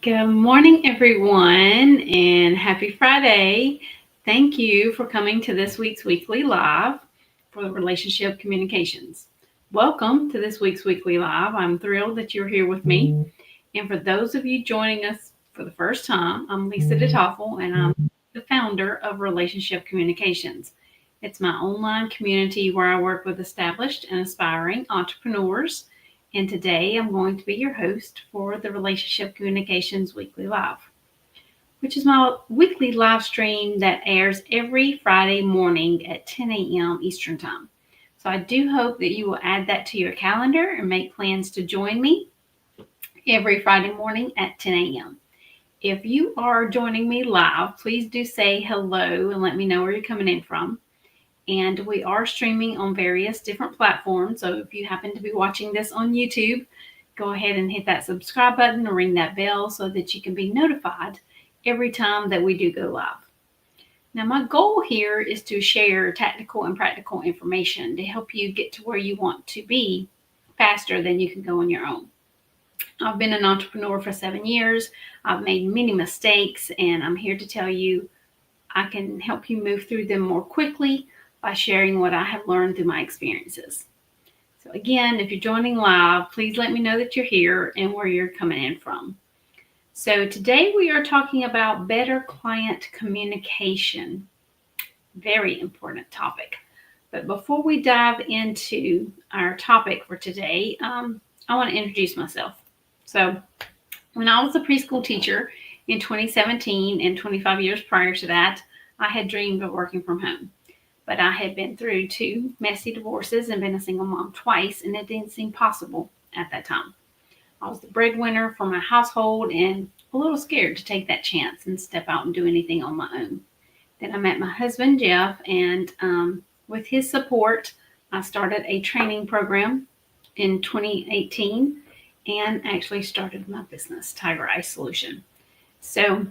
Good morning, everyone, and happy Friday. Thank you for coming to this week's Weekly Live for the Relationship Communications. Welcome to this week's Weekly Live. I'm thrilled that you're here with me. And for those of you joining us for the first time, I'm Lisa DeToffol, and I'm the founder of Relationship Communications. It's my online community where I work with established and aspiring entrepreneurs, and today I'm going to be your host for the Relationship Communications Weekly Live, which is my weekly live stream that airs every Friday morning at 10 a.m. Eastern Time. So I do hope that you will add that to your calendar and make plans to join me every Friday morning at 10 a.m. If you are joining me live, please do say hello and let me know where you're coming in from. And we are streaming on various different platforms. So if you happen to be watching this on YouTube, go ahead and hit that subscribe button or ring that bell so that you can be notified every time that we do go live. Now, my goal here is to share tactical and practical information to help you get to where you want to be faster than you can go on your own. I've been an entrepreneur for 7 years. I've made many mistakes, and I'm here to tell you I can help you move through them more quickly by sharing what I have learned through my experiences. So again, if you're joining live, please let me know that you're here and where you're coming in from. So today we are talking about better client communication. Very important topic. But before we dive into our topic for today, I want to introduce myself. So when I was a preschool teacher in 2017 and 25 years prior to that, I had dreamed of working from home. But I had been through 2 messy divorces and been a single mom twice, and it didn't seem possible at that time. I was the breadwinner for my household and a little scared to take that chance and step out and do anything on my own. Then I met my husband, Jeff, and with his support, I started a training program in 2018 and actually started my business, Tiger Eye Solution. So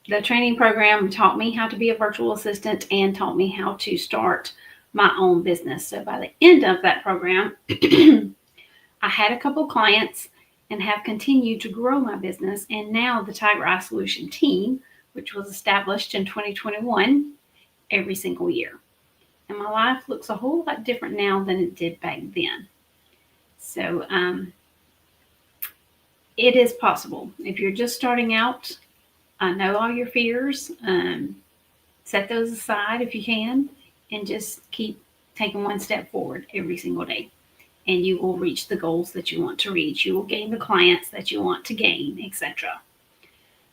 the training program taught me how to be a virtual assistant and taught me how to start my own business. So by the end of that program, I had a couple clients and have continued to grow my business. And now the Tiger Eye Solution team, which was established in 2021, every single year. And my life looks a whole lot different now than it did back then. So it is possible. If you're just starting out, I know all your fears. Set those aside if you can, and just keep taking one step forward every single day. And you will reach the goals that you want to reach. You will gain the clients that you want to gain, etc.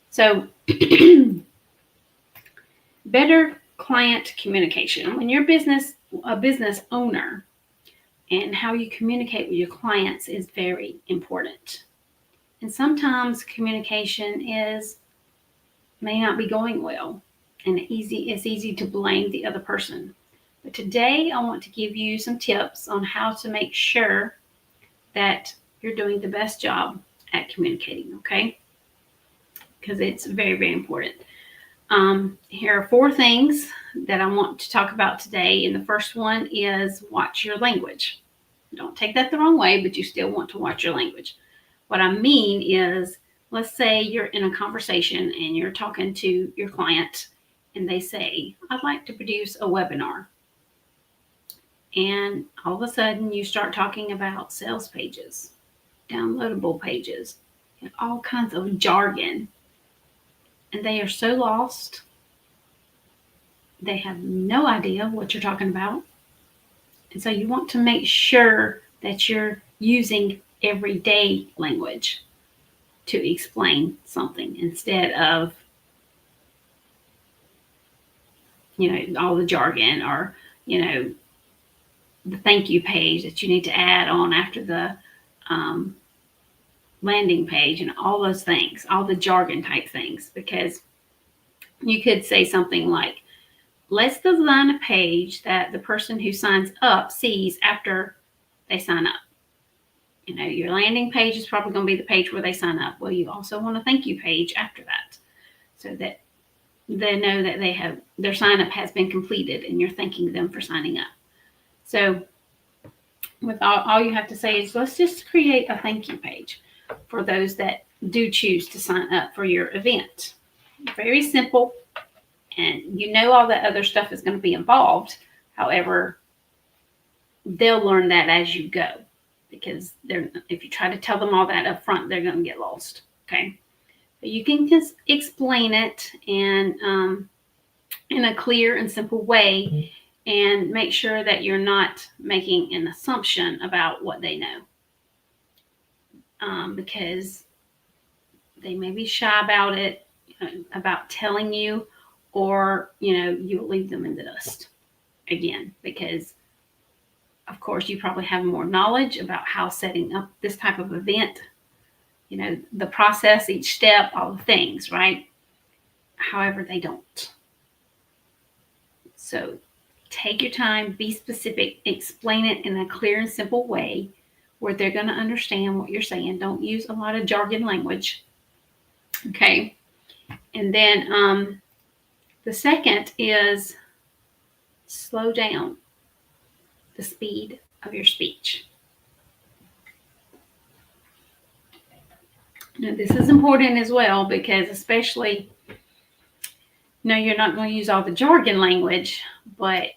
So, better client communication. When you're a business owner, and how you communicate with your clients is very important. And sometimes communication may not be going well, and it's easy to blame the other person. But today I want to give you some tips on how to make sure that you're doing the best job at communicating, okay? Because it's very, very important. Here are 4 things that I want to talk about today, and the first one is watch your language. Don't take that the wrong way, but you still want to watch your language. What I mean is, let's say you're in a conversation and you're talking to your client and they say, I'd like to produce a webinar. And all of a sudden you start talking about sales pages, downloadable pages, and all kinds of jargon. And they are so lost. They have no idea what you're talking about. And so you want to make sure that you're using everyday language to explain something instead of, all the jargon or, the thank you page that you need to add on after the landing page and all those things, all the jargon type things, because you could say something like, let's design a page that the person who signs up sees after they sign up. Your landing page is probably going to be the page where they sign up. Well, you also want a thank you page after that so that they know that their sign up has been completed and you're thanking them for signing up. So with all you have to say is, let's just create a thank you page for those that do choose to sign up for your event. Very simple, and you know all that other stuff is going to be involved. However, they'll learn that as you go, because if you try to tell them all that up front, they're going to get lost. Okay, but you can just explain it and in a clear and simple way, and make sure that you're not making an assumption about what they know, because they may be shy about it, about telling you, or you'll leave them in the dust again, because of course you probably have more knowledge about how setting up this type of event, the process, each step, all the things, right? However, they don't. So take your time, be specific, explain it in a clear and simple way where they're going to understand what you're saying. Don't use a lot of jargon language. Okay. And then the second is slow down the speed of your speech. Now, this is important as well, because especially, you're not going to use all the jargon language, but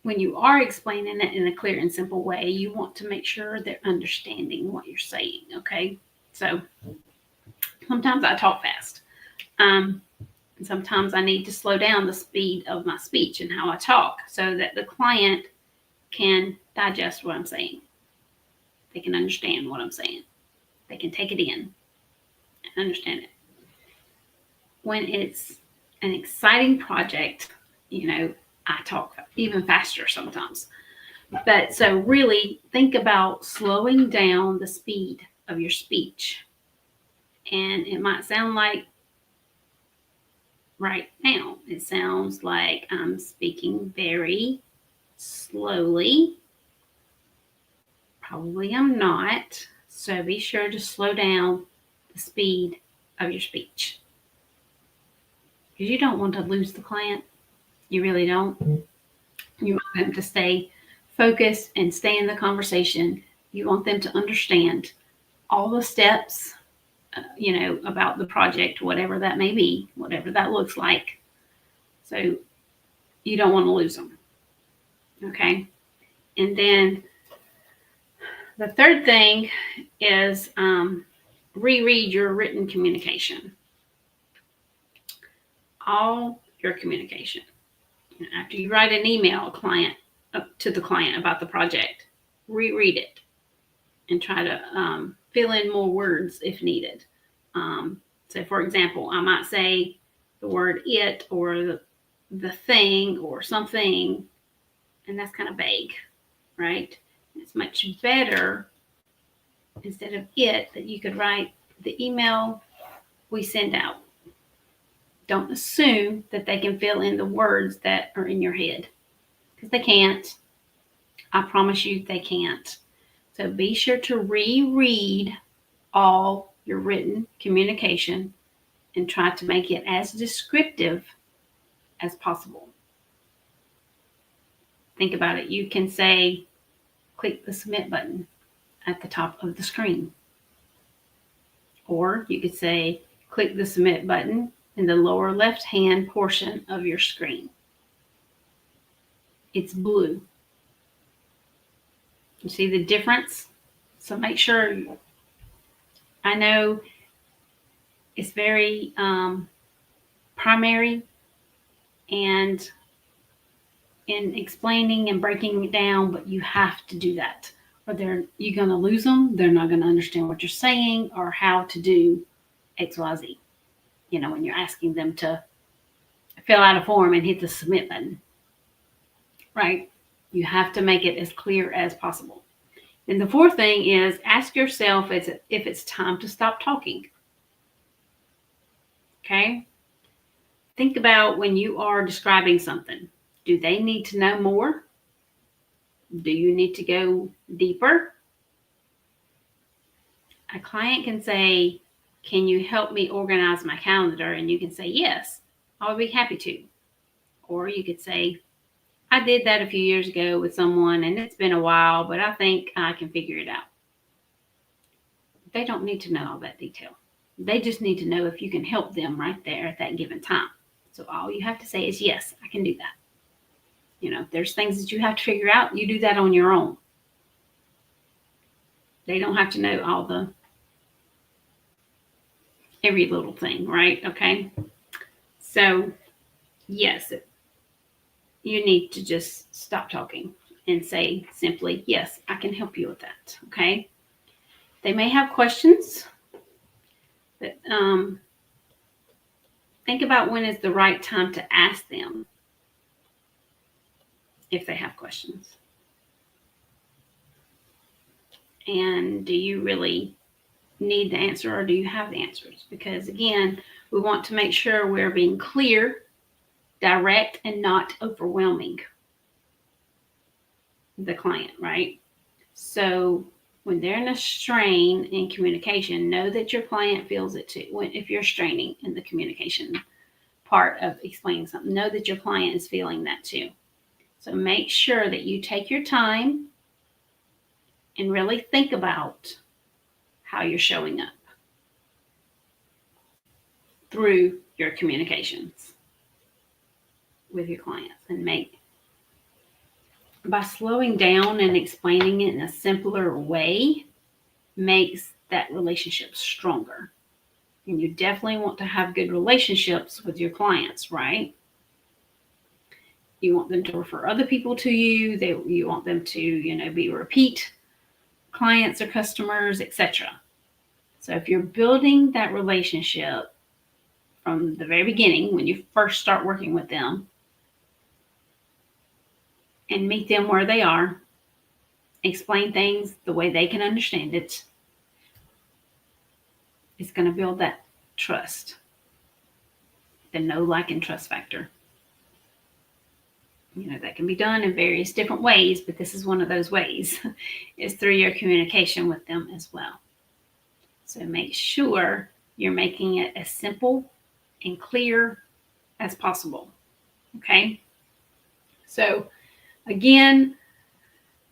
when you are explaining it in a clear and simple way, you want to make sure they're understanding what you're saying, okay? So sometimes I talk fast. And sometimes I need to slow down the speed of my speech and how I talk so that the client can digest what I'm saying. They can understand what I'm saying. They can take it in and understand it. When it's an exciting project, I talk even faster sometimes. But so really think about slowing down the speed of your speech. And it might sound like right now, it sounds like I'm speaking very slowly. Probably I'm not. So be sure to slow down the speed of your speech, because you don't want to lose the client. You really don't. You want them to stay focused and stay in the conversation. You want them to understand all the steps, about the project, whatever that may be, whatever that looks like. So you don't want to lose them. Okay. And then the third thing is reread your written communication. All your communication. After you write an email to the client about the project, reread it and try to fill in more words if needed. So, for example, I might say the word it or the thing or something, and that's kind of vague, right? It's much better, instead of it, that you could write the email we send out. Don't assume that they can fill in the words that are in your head, because they can't. I promise you they can't. So be sure to reread all your written communication and try to make it as descriptive as possible. Think about it. You can say, click the submit button at the top of the screen. Or you could say, click the submit button in the lower left-hand portion of your screen. It's blue. You see the difference? So make sure, I know it's very primary, and in explaining and breaking it down, but you have to do that, or you're going to lose them. They're not going to understand what you're saying or how to do XYZ. When you're asking them to fill out a form and hit the submit button, right? You have to make it as clear as possible. And the fourth thing is, ask yourself if it's time to stop talking. Okay? Think about when you are describing something. Do they need to know more? Do you need to go deeper? A client can say, can you help me organize my calendar? And you can say, yes, I would be happy to. Or you could say, I did that a few years ago with someone and it's been a while, but I think I can figure it out. They don't need to know all that detail. They just need to know if you can help them right there at that given time. So all you have to say is, yes, I can do that. If there's things that you have to figure out, you do that on your own. They don't have to know every little thing, right? Okay. So yes, you need to just stop talking and say simply, yes, I can help you with that. Okay. They may have questions, but think about when is the right time to ask them if they have questions. And do you really need the answer, or do you have the answers? Because again, we want to make sure we're being clear, direct, and not overwhelming the client, right? So when they're in a strain in communication, know that your client feels it too. If you're straining in the communication part of explaining something, know that your client is feeling that too. So make sure that you take your time and really think about how you're showing up through your communications with your clients, and by slowing down and explaining it in a simpler way makes that relationship stronger. And you definitely want to have good relationships with your clients, right? You want them to refer other people to you. You want them to, be repeat clients or customers, etc. So if you're building that relationship from the very beginning, when you first start working with them, and meet them where they are, explain things the way they can understand it, it's going to build that trust, the know, like, and trust factor. That can be done in various different ways, but this is one of those ways, is through your communication with them as well. So make sure you're making it as simple and clear as possible. Okay? So again,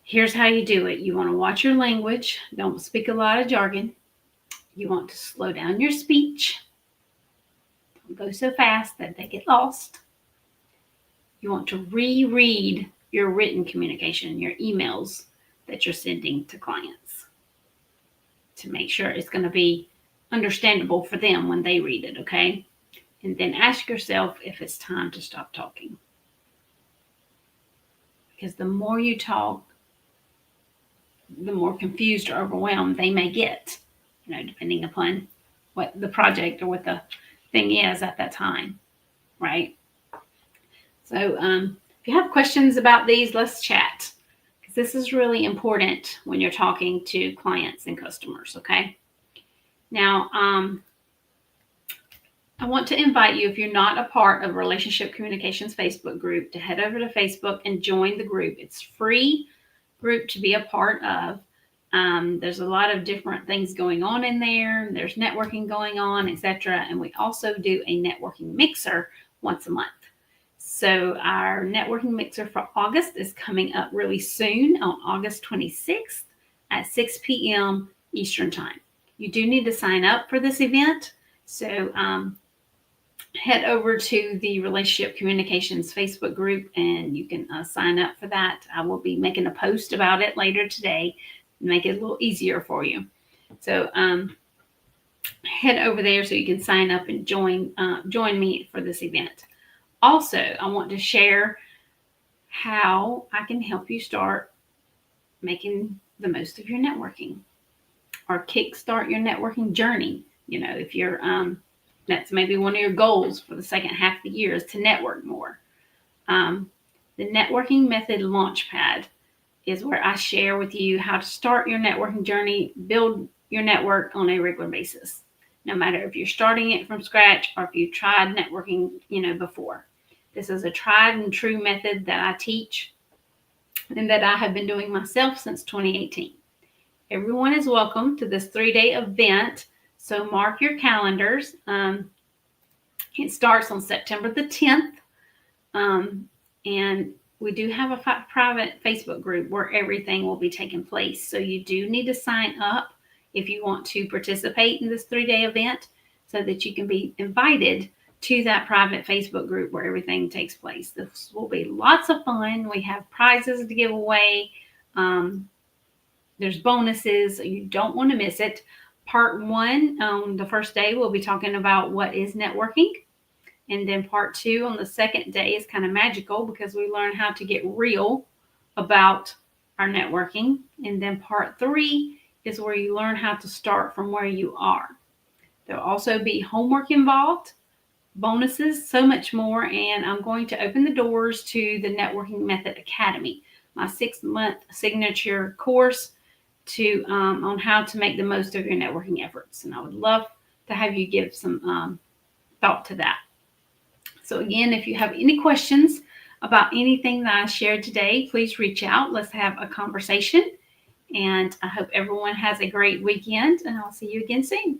here's how you do it. You want to watch your language. Don't speak a lot of jargon. You want to slow down your speech. Don't go so fast that they get lost. You want to reread your written communication, your emails that you're sending to clients, to make sure it's going to be understandable for them when they read it, okay? And then ask yourself if it's time to stop talking. Because the more you talk, the more confused or overwhelmed they may get, depending upon what the project or what the thing is at that time, right? So if you have questions about these, let's chat, because this is really important when you're talking to clients and customers, okay? Now, I want to invite you, if you're not a part of Relationship Communications Facebook group, to head over to Facebook and join the group. It's free group to be a part of. There's a lot of different things going on in there. There's networking going on, etc. And we also do a networking mixer once a month. So our networking mixer for August is coming up really soon on August 26th at 6 p.m. Eastern Time. You do need to sign up for this event. So head over to the Relationship Communications Facebook group and you can sign up for that. I will be making a post about it later today to make it a little easier for you. So head over there so you can sign up and join me for this event. Also, I want to share how I can help you start making the most of your networking, or kickstart your networking journey. If you're that's maybe one of your goals for the second half of the year, is to network more. The Networking Method Launchpad is where I share with you how to start your networking journey, build your network on a regular basis, no matter if you're starting it from scratch or if you've tried networking, before. This is a tried and true method that I teach and that I have been doing myself since 2018. Everyone is welcome to this 3-day event, so mark your calendars. It starts on September the 10th, and we do have a private Facebook group where everything will be taking place. So you do need to sign up if you want to participate in this 3-day event so that you can be invited to that private Facebook group where everything takes place. This will be lots of fun. We have prizes to give away. There's bonuses. So you don't want to miss it. Part 1 on the first day, we'll be talking about what is networking. And then part 2 on the second day is kind of magical because we learn how to get real about our networking. And then part 3 is where you learn how to start from where you are. There'll also be homework involved, bonuses, so much more. And I'm going to open the doors to the Networking Method Academy, my 6-month signature course on how to make the most of your networking efforts. And I would love to have you give some thought to that. So again, if you have any questions about anything that I shared today, please reach out. Let's have a conversation. And I hope everyone has a great weekend, and I'll see you again soon.